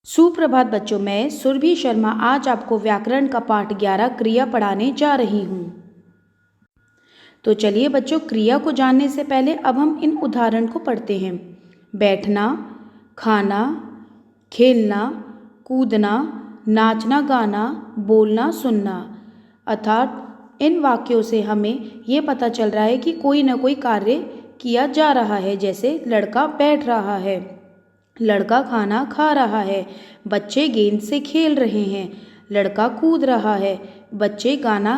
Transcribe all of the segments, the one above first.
सुप्रभात बच्चों, मैं सुरभि शर्मा आज आपको व्याकरण का पाठ 11 क्रिया पढ़ाने जा रही हूँ। तो चलिए बच्चों, क्रिया को जानने से पहले अब हम इन उदाहरण को पढ़ते हैं। बैठना, खाना, खेलना, कूदना, नाचना गाना, बोलना सुनना। अर्थात इन वाक्यों से हमें ये पता चल रहा है कि कोई न कोई कार्य किया जा रहा है। जैसे लड़का बैठ रहा है, लड़का खाना खा रहा है, बच्चे गेंद से खेल रहे हैं, लड़का कूद रहा है, बच्चे गाना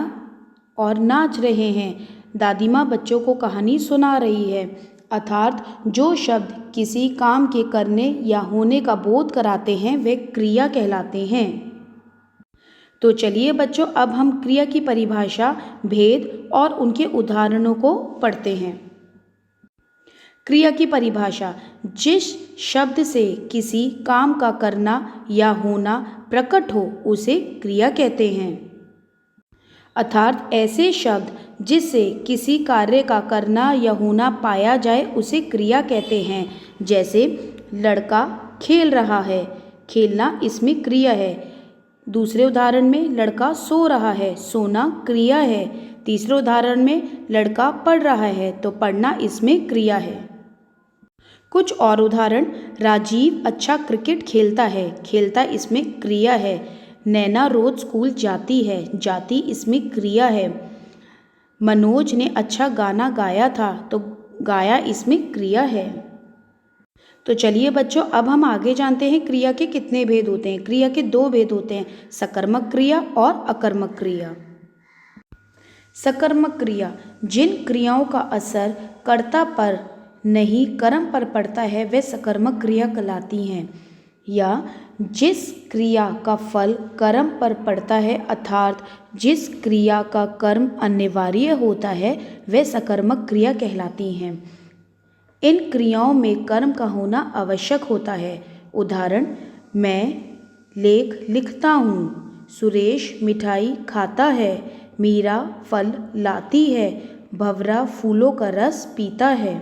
और नाच रहे हैं, दादी माँ बच्चों को कहानी सुना रही है। अर्थात जो शब्द किसी काम के करने या होने का बोध कराते हैं वे क्रिया कहलाते हैं। तो चलिए बच्चों, अब हम क्रिया की परिभाषा, भेद और उनके उदाहरणों को पढ़ते हैं। क्रिया की परिभाषा: जिस शब्द से किसी काम का करना या होना प्रकट हो उसे क्रिया कहते हैं। अर्थात ऐसे शब्द जिससे किसी कार्य का करना या होना पाया जाए उसे क्रिया कहते हैं। जैसे लड़का खेल रहा है, खेलना इसमें क्रिया है। दूसरे उदाहरण में लड़का सो रहा है, सोना क्रिया है। तीसरे उदाहरण में लड़का पढ़ रहा है, तो पढ़ना इसमें क्रिया है। कुछ और उदाहरण: राजीव अच्छा क्रिकेट खेलता है, खेलता इसमें क्रिया है। नैना रोज स्कूल जाती है, जाती इसमें क्रिया है। मनोज ने अच्छा गाना गाया था, तो गाया इसमें क्रिया है। तो चलिए बच्चों, अब हम आगे जानते हैं क्रिया के कितने भेद होते हैं। क्रिया के 2 भेद होते हैं, सकर्मक क्रिया और अकर्मक क्रिया। सकर्मक क्रिया: जिन क्रियाओं का असर कर्ता पर नहीं कर्म पर पड़ता है वे सकर्मक क्रिया कहलाती हैं। या जिस क्रिया का फल कर्म पर पड़ता है, अर्थात जिस क्रिया का कर्म अनिवार्य होता है वे सकर्मक क्रिया कहलाती हैं। इन क्रियाओं में कर्म का होना आवश्यक होता है। उदाहरण: मैं लेख लिखता हूँ, सुरेश मिठाई खाता है, मीरा फल लाती है, भंवरा फूलों का रस पीता है।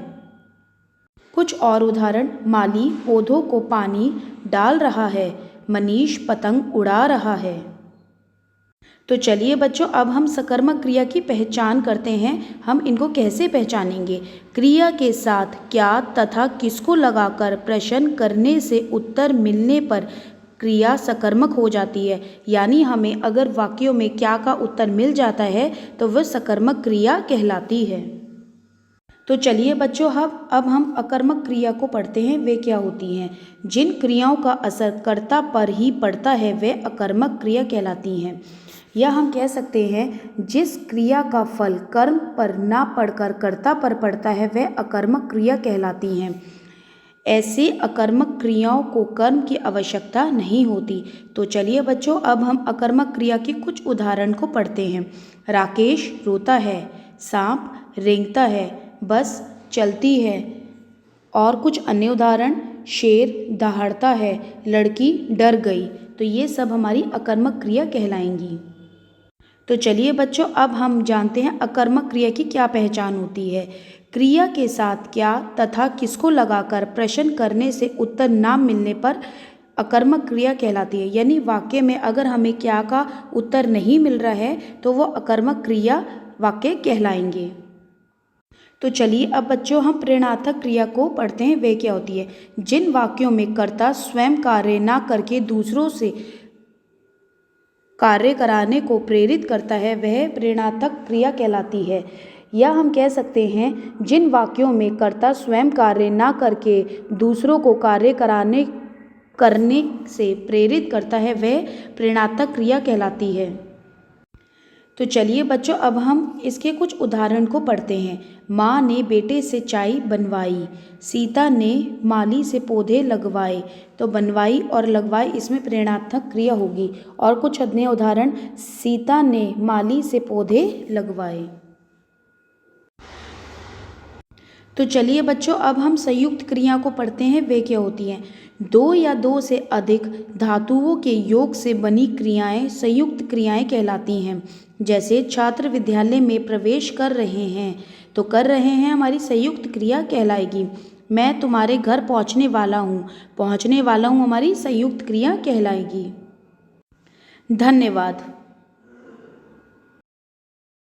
कुछ और उदाहरण: माली पौधों को पानी डाल रहा है, मनीष पतंग उड़ा रहा है। तो चलिए बच्चों, अब हम सकर्मक क्रिया की पहचान करते हैं। हम इनको कैसे पहचानेंगे? क्रिया के साथ क्या तथा किसको लगाकर प्रश्न करने से उत्तर मिलने पर क्रिया सकर्मक हो जाती है। यानी हमें अगर वाक्यों में क्या का उत्तर मिल जाता है तो वह सकर्मक क्रिया कहलाती है। तो चलिए बच्चों, अब हम अकर्मक क्रिया को पढ़ते हैं। वे क्या होती हैं? जिन क्रियाओं का असर कर्ता पर ही पड़ता है वे अकर्मक क्रिया कहलाती हैं। या हम कह सकते हैं जिस क्रिया का फल कर्म पर ना पड़कर कर्ता पर पड़ता है वह अकर्मक क्रिया कहलाती हैं। ऐसे अकर्मक क्रियाओं को कर्म की आवश्यकता नहीं होती। तो चलिए बच्चों, अब हम अकर्मक क्रिया के कुछ उदाहरण को पढ़ते हैं। राकेश रोता है, सांप रेंगता है, बस चलती है। और कुछ अन्य उदाहरण: शेर दहाड़ता है, लड़की डर गई। तो ये सब हमारी अकर्मक क्रिया कहलाएंगी। तो चलिए बच्चों, अब हम जानते हैं अकर्मक क्रिया की क्या पहचान होती है। क्रिया के साथ क्या तथा किसको लगाकर प्रश्न करने से उत्तर ना मिलने पर अकर्मक क्रिया कहलाती है। यानी वाक्य में अगर हमें क्या का उत्तर नहीं मिल रहा है तो वो अकर्मक क्रिया वाक्य कहलाएंगे। तो चलिए अब बच्चों, हम प्रेरणार्थक क्रिया को पढ़ते हैं। वे क्या होती है? जिन वाक्यों में कर्ता स्वयं कार्य ना करके दूसरों से कार्य कराने को प्रेरित करता है वह प्रेरणार्थक क्रिया कहलाती है। या हम कह सकते हैं जिन वाक्यों में कर्ता स्वयं कार्य ना करके दूसरों को कार्य करने से प्रेरित करता है वह प्रेरणार्थक क्रिया कहलाती है। तो चलिए बच्चों, अब हम इसके कुछ उदाहरण को पढ़ते हैं। माँ ने बेटे से चाय बनवाई, सीता ने माली से पौधे लगवाए। तो बनवाई और लगवाई इसमें प्रेरणार्थक क्रिया होगी। और कुछ अन्य उदाहरण: सीता ने माली से पौधे लगवाए। तो चलिए बच्चों, अब हम संयुक्त क्रिया को पढ़ते हैं। वे क्या होती हैं? 2 या 2 से अधिक धातुओं के योग से बनी क्रियाएं संयुक्त क्रियाएं कहलाती हैं। जैसे छात्र विद्यालय में प्रवेश कर रहे हैं, तो कर रहे हैं हमारी संयुक्त क्रिया कहलाएगी। मैं तुम्हारे घर पहुंचने वाला हूँ। पहुंचने वाला हूँ हमारी संयुक्त क्रिया कहलाएगी। धन्यवाद।